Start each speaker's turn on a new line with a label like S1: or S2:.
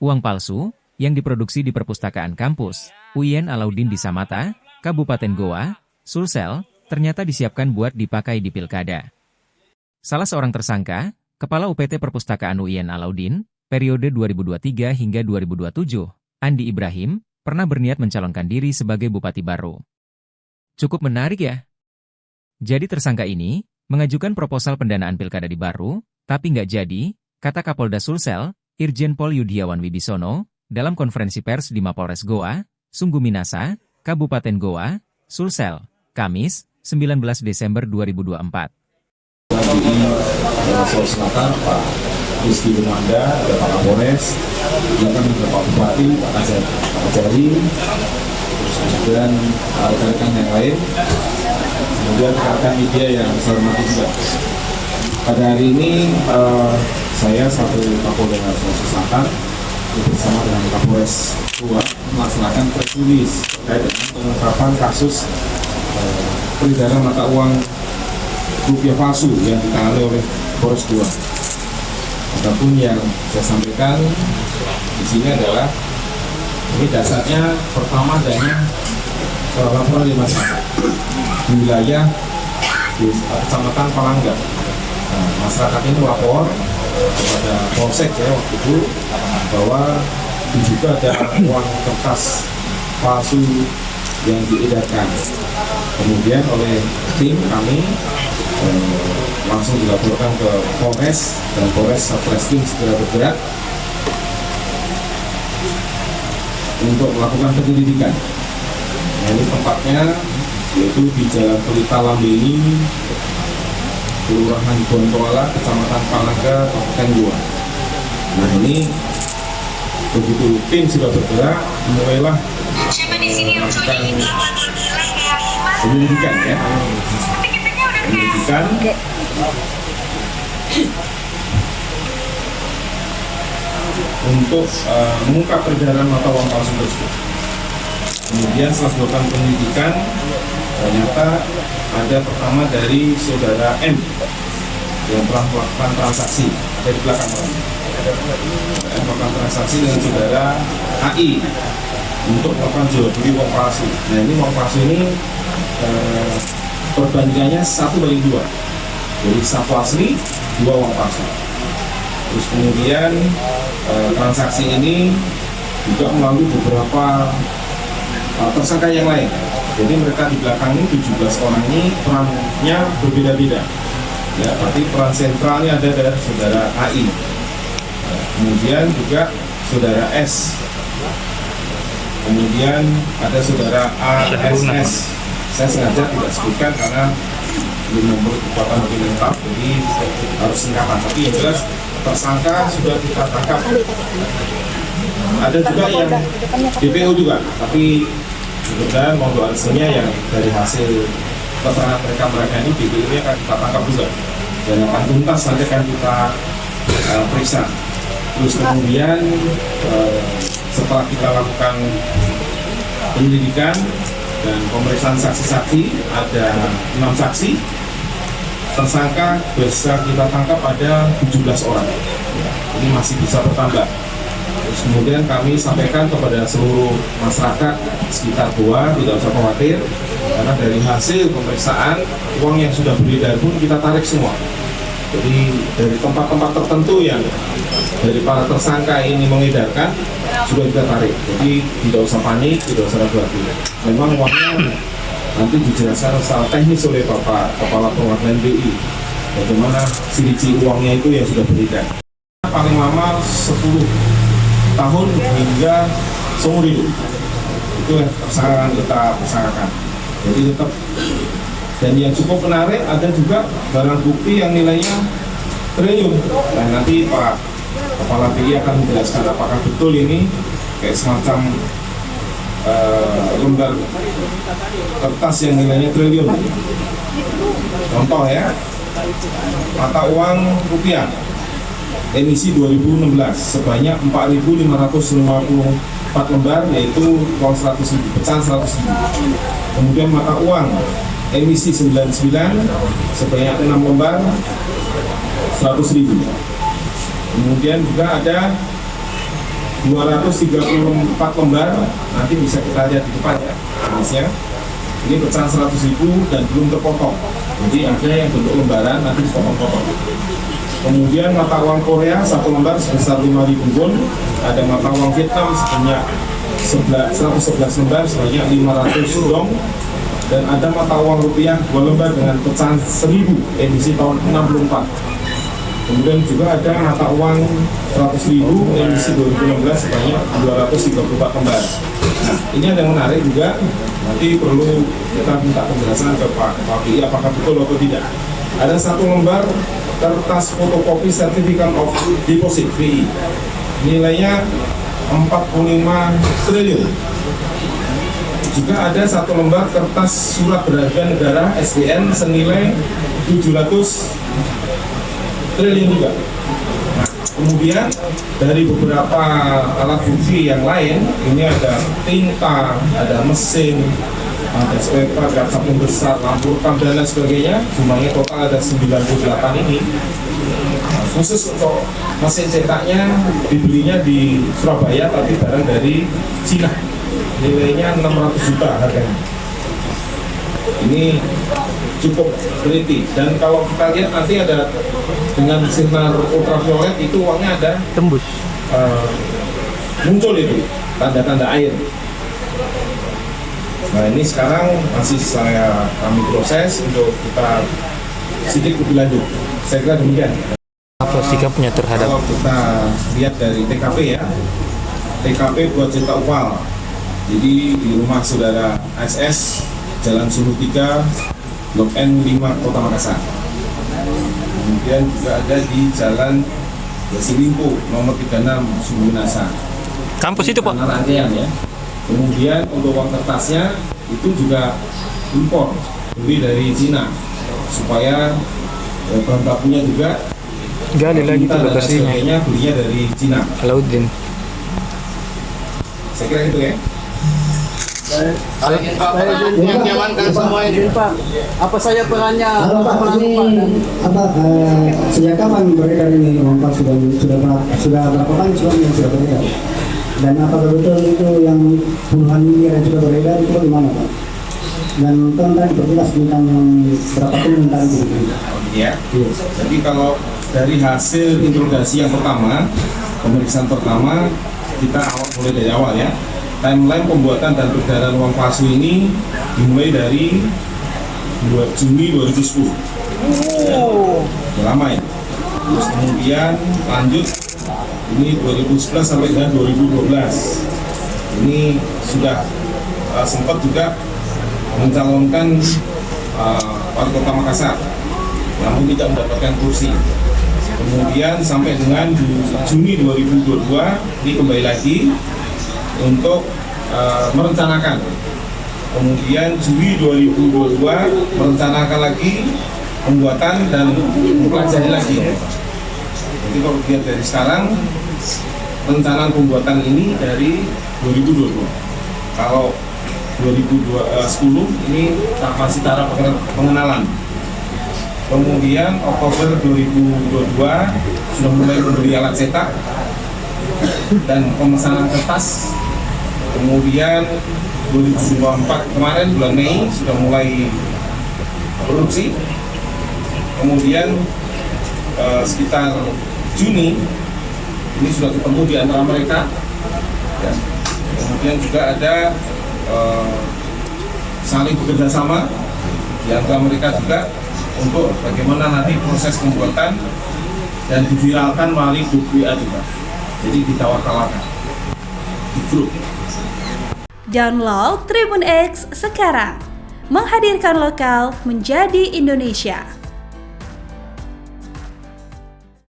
S1: Uang palsu, yang diproduksi di perpustakaan kampus, UIN Alauddin di Samata, Kabupaten Goa, Sulsel, ternyata disiapkan buat dipakai di pilkada. Salah seorang tersangka, Kepala UPT Perpustakaan UIN Alauddin, periode 2023 hingga 2027, Andi Ibrahim, pernah berniat mencalonkan diri sebagai Bupati baru. Cukup menarik ya? Jadi tersangka ini, mengajukan proposal pendanaan pilkada di Baru, tapi nggak jadi, kata Kapolda Sulsel, Irjen Pol Yudiawan Wibisono, dalam konferensi pers di Mapolres Goa, Sungguh Minasa, Kabupaten Goa, Sulsel, Kamis, 19 Desember 2024.
S2: Di Sulawesi Selatan, Pak Rizky Dumanda, ada Pak Kapolres, juga Pak Bupati, Pak Kajari, kemudian rekan-rekan yang lain, kemudian rekan-rekan media yang saya hormati juga. Pada hari ini saya selaku Kapolda Sulawesi Selatan bersama dengan Kapolres Goa melaksanakan press release terkait dengan pengungkapan kasus peredaran mata uang rupiah palsu yang ditangani oleh Polres Goa. Adapun yang saya sampaikan di sini adalah ini dasarnya pertama adanya laporan di masyarakat di wilayah di Kecamatan Palangga. Nah, masyarakat ini lapor kepada Polsek ya waktu itu bahwa diduga ada uang kertas palsu yang diedarkan. Kemudian oleh tim kami langsung dilaporkan ke Polres dan Polres Satreskrim segera bergerak untuk melakukan penyelidikan. Nah, ini tempatnya yaitu di Jalan Pelita Lambeni, Kelurahan Bontoala, Kecamatan Palangga, Kabupaten Goa. Nah, ini begitu tim sudah bergerak, mulailah melakukan penyelidikan ya. Penyelidikan untuk mengungkap peredaran mata uang palsu tersebut. Kemudian setelah dilakukan penyelidikan, ternyata ada pertama dari saudara M yang telah melakukan transaksi dari belakang orang. Melakukan transaksi dengan saudara AI untuk melakukan jual beli uang palsu. Nah, ini uang palsu ini perbandingannya 1:2. Jadi 1 asli, 2 uang palsu. Terus kemudian transaksi ini juga melalui beberapa tersangka yang lain. Jadi mereka di belakang ini 17 orang ini perannya berbeda-beda. Ya, berarti peran sentralnya ada dari saudara AI. Kemudian juga saudara S. Kemudian ada saudara ASS. Saya sengaja tidak sebutkan karena belum memiliki kekuatan lebih lengkap, jadi harus singkatan. Tapi yang jelas tersangka sudah kita tangkap. Ada juga yang DPO juga, tapi mudah-mudahan mohon hasilnya yang dari hasil keterangan mereka ini DPO nya akan kita tangkap juga dan akan tuntas nanti akan kita periksa. Terus kemudian setelah kita lakukan penyelidikan dan pemeriksaan saksi-saksi, ada 6 saksi. Tersangka bisa kita tangkap ada 17 orang. Ini masih bisa bertambah. Terus kemudian kami sampaikan kepada seluruh masyarakat sekitar Goa, tidak usah khawatir, karena dari hasil pemeriksaan uang yang sudah beredar pun kita tarik semua. Jadi dari tempat-tempat tertentu yang dari para tersangka ini mengedarkan sudah kita tarik. Jadi tidak usah panik, tidak usah ragu. Memang uangnya nanti dijelaskan secara teknis oleh Bapak Kepala Perwakilan BI bagaimana sirip uangnya itu yang sudah beredar. Paling lama 10 tahun hingga seumur hidup. Itu yang tersangka kita persangkakan. Jadi tetap. Dan yang cukup menarik ada juga barang bukti yang nilainya triliun. Nah, nanti Pak Kepala BI akan menjelaskan apakah betul ini kayak semacam lembar kertas yang nilainya triliun. Contoh ya, mata uang rupiah emisi 2016 sebanyak 4.554 lembar, yaitu uang 100.000, pecahan 100.000. Kemudian mata uang emisi 99 sebanyak 6 lembar 100.000. Kemudian juga ada 234 lembar, nanti bisa kita lihat di depan ya jenisnya. Ini pecahan 100.000 dan belum terpotong, jadi ada yang bentuk lembaran nanti dipotong-potong. Kemudian mata uang Korea satu lembar sebesar 5.000 won, ada mata uang Vietnam sebanyak 111 lembar sebanyak 500 dong, dan ada mata uang rupiah 2 lembar dengan pecahan 1.000 edisi tahun 64. Kemudian juga ada mata uang 100.000 edisi 2016 sebanyak 234 lembar. Nah, ini ada yang menarik juga, nanti perlu kita minta penjelasan ke Pak BI apakah betul atau tidak. Ada satu lembar kertas fotokopi Certificate of Deposit BI, nilainya 45 triliun. Juga ada satu lembar kertas surat berharga negara SBN senilai 700 triliun juga. Nah, kemudian dari beberapa alat bukti yang lain, ini ada tinta, ada mesin, ada spare part, ada sabun besar, lampu rekam dan lain sebagainya. Jumlahnya total ada 98 ini. Nah, khusus untuk mesin cetaknya dibelinya di Surabaya, tapi barang dari Cina. Nilainya 600 juta harganya. Ini cukup teliti, dan kalau kita lihat nanti ada dengan sinar ultraviolet itu uangnya ada
S3: tembus,
S2: muncul itu tanda-tanda air. Nah, ini sekarang masih kami proses untuk kita sidik lebih lanjut. Saya kira demikian.
S3: apa sikapnya terhadap
S2: Kalau kita lihat dari TKP ya, TKP buat cetak upal. Jadi di rumah saudara SS, Jalan Sulu 3, Blok N 5, Kota Makassar. Kemudian juga ada di Jalan Yasilimpo, nomor 36, Sumbu Nasa.
S3: kampus itu, Pak?
S2: Rangkaian ya. Kemudian untuk uang kertasnya itu juga impor, beli dari Cina, supaya bahan bakunya juga
S3: Gali lagi tuh
S2: dan
S3: lokasinya.
S2: sebagainya belinya dari Cina.
S3: Alauddin.
S2: Saya kira itu ya.
S4: Saya ingin mengamankan semua ini.
S5: Pak, apa saja perannya?
S6: Halo Pak, ini sejak kapan beredar ini uang palsu dan sudah berapa kali yang sudah beredar? Dan apakah betul itu yang puluhan miliar yang sudah beredar itu bagaimana Pak? Dan tentang berjelas tentang yang berapa permintaan itu?
S2: Ya. Jadi kalau dari hasil interogasi yang pertama, pemeriksaan pertama, kita mulai dari awal ya. Timeline pembuatan dan peredaran uang palsu ini dimulai dari 2 Juni 2010. Udah lama ya. Terus kemudian lanjut ini 2011 sampai dengan 2012. Ini sudah sempat juga mencalonkan wali kota Makassar, namun tidak mendapatkan kursi. Kemudian sampai dengan Juni 2022 ini kembali lagi untuk merencanakan. Kemudian Juli 2022 merencanakan lagi pembuatan dan mempelajari lagi. Jadi kalau dilihat dari sekarang, rencana pembuatan ini dari 2022. Kalau 2010 ini masih tahap pengenalan. Kemudian Oktober 2022 sudah mulai membeli alat cetak dan pemesanan kertas. Kemudian 2024 kemarin bulan Mei sudah mulai produksi. Kemudian sekitar Juni ini sudah ketemu di antara mereka. Ya. Kemudian juga ada saling bekerja sama di antara mereka juga untuk bagaimana nanti proses pembuatan dan diviralkan melalui grup WA juga. Jadi ditawar-tawarkan di grup.
S7: Download Tribun X sekarang, menghadirkan lokal menjadi Indonesia.